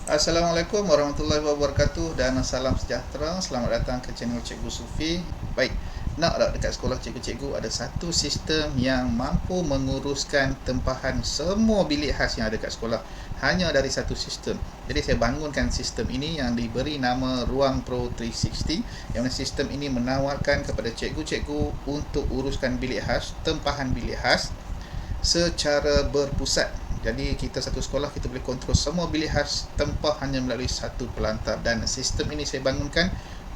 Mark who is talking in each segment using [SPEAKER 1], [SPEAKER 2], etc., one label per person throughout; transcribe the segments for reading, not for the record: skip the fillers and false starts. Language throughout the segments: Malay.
[SPEAKER 1] Assalamualaikum warahmatullahi wabarakatuh dan salam sejahtera. Selamat datang ke channel Cikgu Sufi. Baik, nak tak dekat sekolah cikgu-cikgu ada satu sistem yang mampu menguruskan tempahan semua bilik khas yang ada kat sekolah hanya dari satu sistem. Jadi saya bangunkan sistem ini yang diberi nama Ruang Pro 360, yang mana sistem ini menawarkan kepada cikgu-cikgu untuk uruskan bilik khas, tempahan bilik khas secara berpusat. Jadi kita satu sekolah kita boleh kontrol semua bilik khas tempah hanya melalui satu pelantar, dan sistem ini saya bangunkan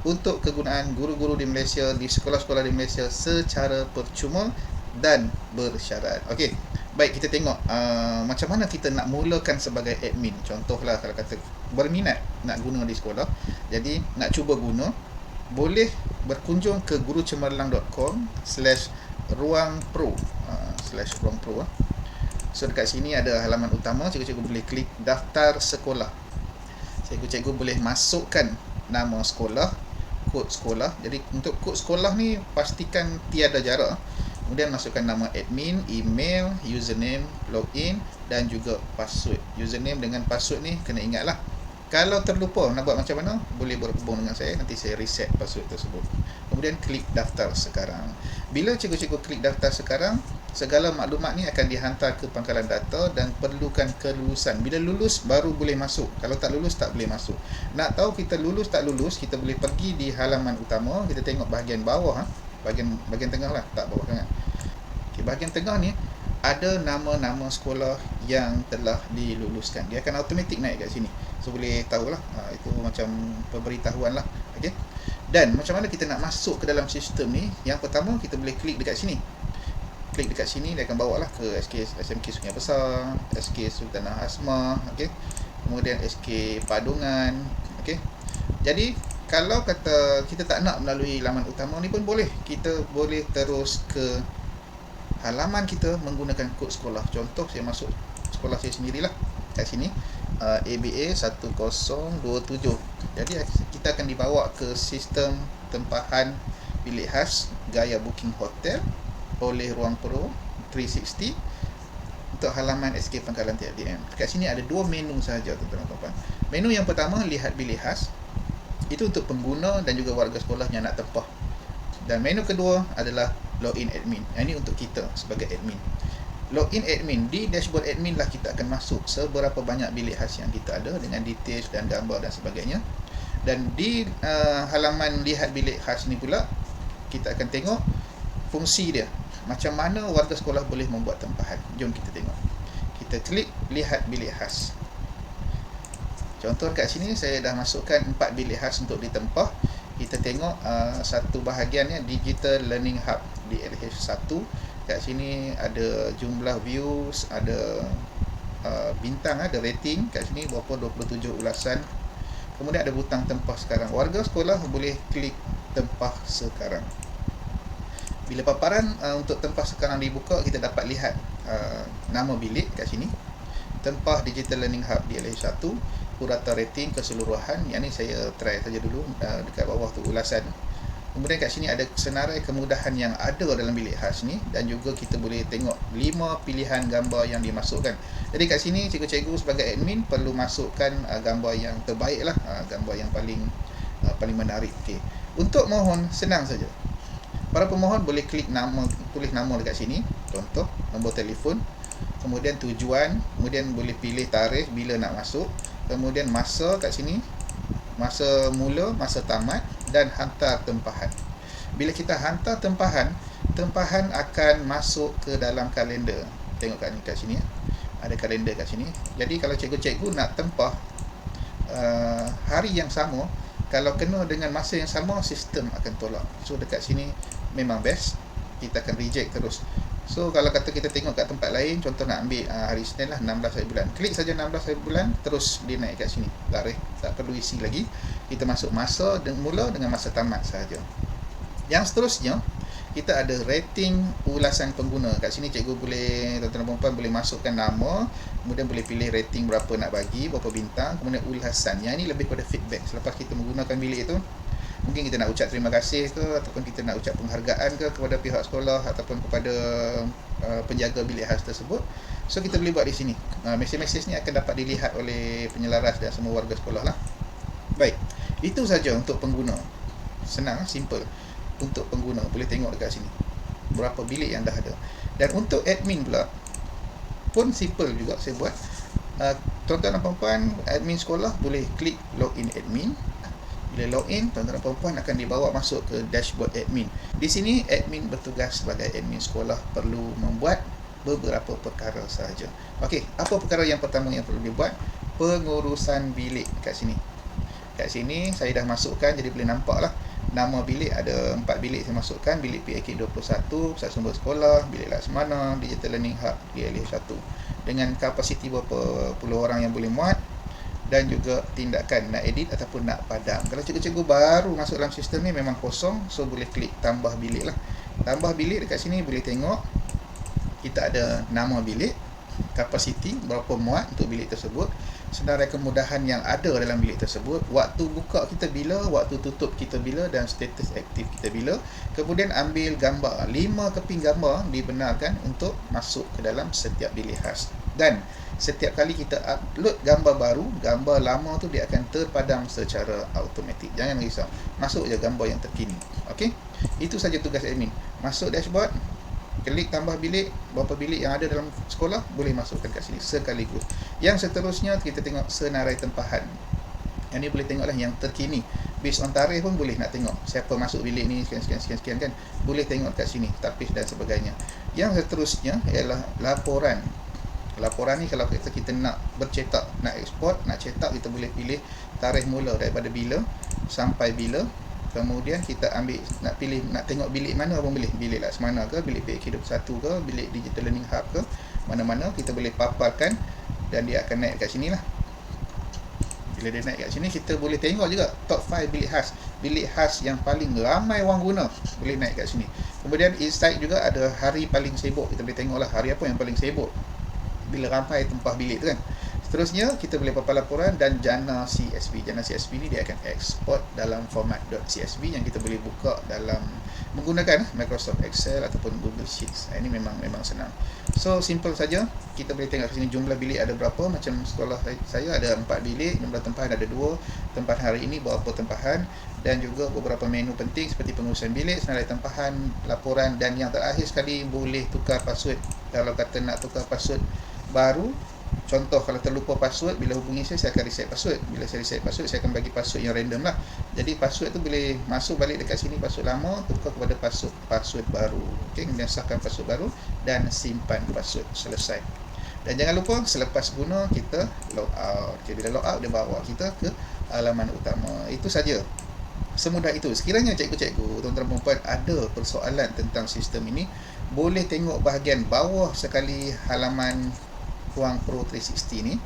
[SPEAKER 1] untuk kegunaan guru-guru di Malaysia, di sekolah-sekolah di Malaysia secara percuma dan bersyarat. Okey. Baik, kita tengok macam mana kita nak mulakan sebagai admin. Contohlah kalau kata berminat nak guna di sekolah, jadi nak cuba guna, boleh berkunjung ke gurucemerlang.com/ruangpro /ruangpro. So dekat sini ada halaman utama, cikgu-cikgu boleh klik daftar sekolah. Cikgu-cikgu boleh masukkan nama sekolah, kod sekolah. Jadi untuk kod sekolah ni pastikan tiada jarak. Kemudian masukkan nama admin, email, username, login dan juga password. Username dengan password ni kena ingatlah. Kalau terlupa nak buat macam mana, boleh berhubung dengan saya, nanti saya reset password tersebut. Kemudian klik daftar sekarang. Bila cikgu-cikgu klik daftar sekarang, segala maklumat ni akan dihantar ke pangkalan data dan perlukan kelulusan. Bila lulus baru boleh masuk. Kalau tak lulus tak boleh masuk. Nak tahu kita lulus tak lulus, kita boleh pergi di halaman utama, kita tengok bahagian bawah, bahagian tengah lah, tak bawah sangat. Okay, bahagian tengah ni ada nama-nama sekolah yang telah diluluskan. Dia akan automatik naik kat sini. So boleh tahulah, itu macam pemberitahuan lah. Okay. Dan macam mana kita nak masuk ke dalam sistem ni? Yang pertama kita boleh klik dekat sini. Klik dekat sini, dia akan bawa lah ke SMK Sungai Besar, SK Sultanah Asmah, okay. Kemudian SK Padungan, okay. Jadi kalau kata kita tak nak melalui laman utama ni pun boleh. Kita boleh terus ke halaman kita menggunakan kod sekolah. Contoh saya masuk sekolah saya sendirilah kat sini, ABA 1027. Jadi kita akan dibawa ke sistem tempahan bilik khas gaya booking hotel oleh Ruang Pro 360 untuk halaman SK Pangkalan TFDM. Kat sini ada dua menu sahaja, tuan-tuan dan puan-puan. Menu yang pertama, lihat bilik khas, itu untuk pengguna dan juga warga sekolah yang nak tempah. Dan menu kedua adalah login admin. Ini untuk kita sebagai admin. Login admin, di dashboard admin lah kita akan masuk seberapa banyak bilik khas yang kita ada dengan details dan gambar dan sebagainya. Dan di halaman lihat bilik khas ni pula kita akan tengok fungsi dia. Macam mana warga sekolah boleh membuat tempahan. Jom kita tengok. Kita klik lihat bilik khas. Contoh kat sini saya dah masukkan 4 bilik khas untuk ditempah. Kita tengok satu bahagiannya Digital Learning Hub di LH1. Kat sini ada jumlah views, ada bintang, ada rating. Kat sini berapa 27 ulasan. Kemudian ada butang tempah sekarang. Warga sekolah boleh klik tempah sekarang. Bila paparan untuk tempah sekarang dibuka, kita dapat lihat nama bilik kat sini. Tempah Digital Learning Hub di LH1, purata rating keseluruhan. Yang ni saya try saja dulu, dekat bawah tu ulasan. Kemudian kat sini ada senarai kemudahan yang ada dalam bilik khas ni, dan juga kita boleh tengok 5 pilihan gambar yang dimasukkan. Jadi kat sini cikgu-cikgu sebagai admin perlu masukkan gambar yang terbaik lah, gambar yang paling menarik. Okay. Untuk mohon senang saja. Para pemohon boleh klik nama, tulis nama dekat sini, contoh nombor telefon, kemudian tujuan, kemudian boleh pilih tarikh bila nak masuk, kemudian masa kat sini, masa mula, masa tamat, dan hantar tempahan. Bila kita hantar tempahan, tempahan akan masuk ke dalam kalender. Tengok kat sini, ada kalender kat sini. Jadi kalau cikgu-cikgu nak tempah hari yang sama, kalau kena dengan masa yang sama, sistem akan tolak. So dekat sini memang best, kita akan reject terus. So kalau kata kita tengok kat tempat lain, contoh nak ambil hari Isnin lah, 16 hari bulan, klik saja 16 hari bulan, terus dia naik kat sini, tarikh, tak perlu isi lagi. Kita masuk masa mula dengan masa tamat sahaja. Yang seterusnya, kita ada rating ulasan pengguna. Kat sini cikgu boleh, tuan-tuan dan puan-puan boleh masukkan nama, kemudian boleh pilih rating berapa nak bagi, berapa bintang, kemudian ulasan. Yang ini lebih pada feedback. Selepas kita menggunakan bilik itu, Mungkin kita nak ucap terima kasih ke, ataupun kita nak ucap penghargaan ke kepada pihak sekolah ataupun kepada penjaga bilik khas tersebut. So kita boleh buat di sini. Mesej-mesej ni akan dapat dilihat oleh penyelaras dan semua warga sekolah lah. Baik, itu saja untuk pengguna. Senang, simple. Untuk pengguna boleh tengok dekat sini berapa bilik yang dah ada. Dan untuk admin pula pun simple juga saya buat. Tuan-tuan dan puan-puan, admin sekolah boleh klik login admin. Bila login, tuan-tuan dan puan-puan akan dibawa masuk ke dashboard admin. Di sini admin bertugas sebagai admin sekolah perlu membuat beberapa perkara sahaja. Okey, apa perkara yang pertama yang perlu dibuat? Pengurusan bilik kat sini. Kat sini saya dah masukkan, jadi boleh nampak lah nama bilik ada 4 bilik saya masukkan. Bilik PAK 21, Pusat Sumber Sekolah, Bilik Laksmana, Digital Learning Hub, DLH1 dengan kapasiti berapa puluh orang yang boleh muat, dan juga tindakan nak edit ataupun nak padam. Kalau cikgu-cikgu baru masuk dalam sistem ni memang kosong, so boleh klik tambah bilik lah. Tambah bilik dekat sini boleh tengok kita ada nama bilik, kapasiti berapa muat untuk bilik tersebut, senarai kemudahan yang ada dalam bilik tersebut, waktu buka kita bila, waktu tutup kita bila, dan status aktif kita bila. Kemudian ambil gambar, 5 keping gambar dibenarkan untuk masuk ke dalam setiap bilik khas. Dan setiap kali kita upload gambar baru, gambar lama tu dia akan terpadam secara automatik. Jangan risau, masuk je gambar yang terkini. Okey, itu saja tugas admin. Masuk dashboard, klik tambah bilik, berapa bilik yang ada dalam sekolah boleh masukkan kat sini sekaligus. Yang seterusnya kita tengok senarai tempahan. Yang ni boleh tengoklah yang terkini. Based on tarikh pun boleh nak tengok siapa masuk bilik ni sekian kan. Boleh tengok kat sini tapis dan sebagainya. Yang seterusnya ialah laporan. Laporan ni kalau kita nak bercetak, nak eksport, nak cetak, kita boleh pilih tarikh mula daripada bila sampai bila. Kemudian kita ambil, nak pilih, nak tengok bilik mana pun boleh. Bilik Laksmana ke, bilik PAK 21 ke, bilik Digital Learning Hub ke, mana-mana kita boleh paparkan dan dia akan naik kat sini lah. Bila dia naik kat sini, kita boleh tengok juga top 5 bilik khas. Bilik khas yang paling ramai orang guna boleh naik kat sini. Kemudian inside juga ada hari paling sibuk. Kita boleh tengok lah hari apa yang paling sibuk bila ramai tempah bilik tu kan. Seterusnya kita boleh papan laporan dan jana CSV. Jana CSV ni dia akan export dalam format .csv yang kita boleh buka dalam menggunakan Microsoft Excel ataupun Google Sheets. Ini memang senang. So simple saja. Kita boleh tengok sini jumlah bilik ada berapa. Macam sekolah saya ada 4 bilik, jumlah tempahan ada 2. Tempahan hari ini berapa tempahan, dan juga beberapa menu penting seperti pengurusan bilik, senarai tempahan, laporan, dan yang terakhir sekali boleh tukar password. Kalau kata nak tukar password baru, contoh kalau terlupa password, bila hubungi saya akan reset password. Bila saya reset password, saya akan bagi password yang random lah. Jadi password tu boleh masuk balik dekat sini, password lama tukar kepada password baru. Okey, kemudian sahkan password baru dan simpan password. Selesai. Dan jangan lupa selepas guna kita log out. Okay, bila log out dia bawa kita ke halaman utama. Itu saja. Semudah itu. Sekiranya cikgu-cikgu, tuan-tuan dan puan ada persoalan tentang sistem ini, boleh tengok bahagian bawah sekali halaman Ruang Pro 360 ni.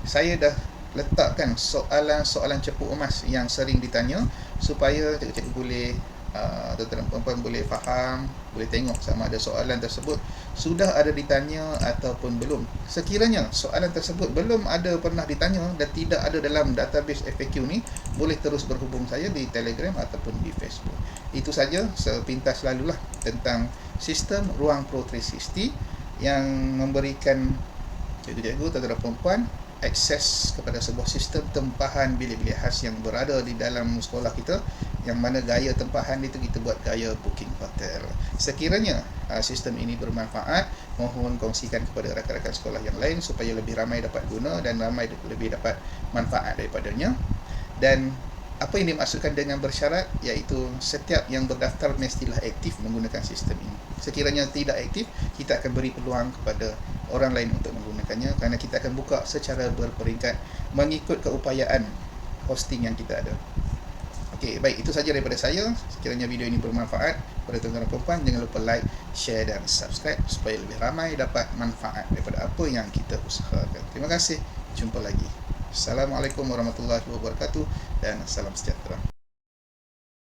[SPEAKER 1] Saya dah letakkan soalan-soalan cepu emas yang sering ditanya supaya cikgu-cikgu boleh tuan-tuan dan puan-puan boleh faham, boleh tengok sama ada soalan tersebut sudah ada ditanya ataupun belum. Sekiranya soalan tersebut belum ada pernah ditanya dan tidak ada dalam database FAQ ni, boleh terus berhubung saya di Telegram ataupun di Facebook. Itu saja sepintas lalulah tentang sistem Ruang Pro 360 yang memberikan cikgu-cikgu, tuan-tuan dan puan-puan akses kepada sebuah sistem tempahan bilik-bilik khas yang berada di dalam sekolah kita, yang mana gaya tempahan itu kita buat gaya booking hotel. Sekiranya sistem ini bermanfaat, mohon kongsikan kepada rakan-rakan sekolah yang lain supaya lebih ramai dapat guna dan ramai lebih dapat manfaat daripadanya. Dan apa yang dimaksudkan dengan bersyarat, iaitu setiap yang berdaftar mestilah aktif menggunakan sistem ini. Sekiranya tidak aktif, kita akan beri peluang kepada orang lain untuk menggunakannya, kerana kita akan buka secara berperingkat mengikut keupayaan hosting yang kita ada. Okey, baik, itu saja daripada saya. Sekiranya video ini bermanfaat kepada tuan-tuan dan puan-puan, jangan lupa like, share dan subscribe supaya lebih ramai dapat manfaat daripada apa yang kita usahakan. Terima kasih. Jumpa lagi. Assalamualaikum warahmatullahi wabarakatuh dan salam sejahtera.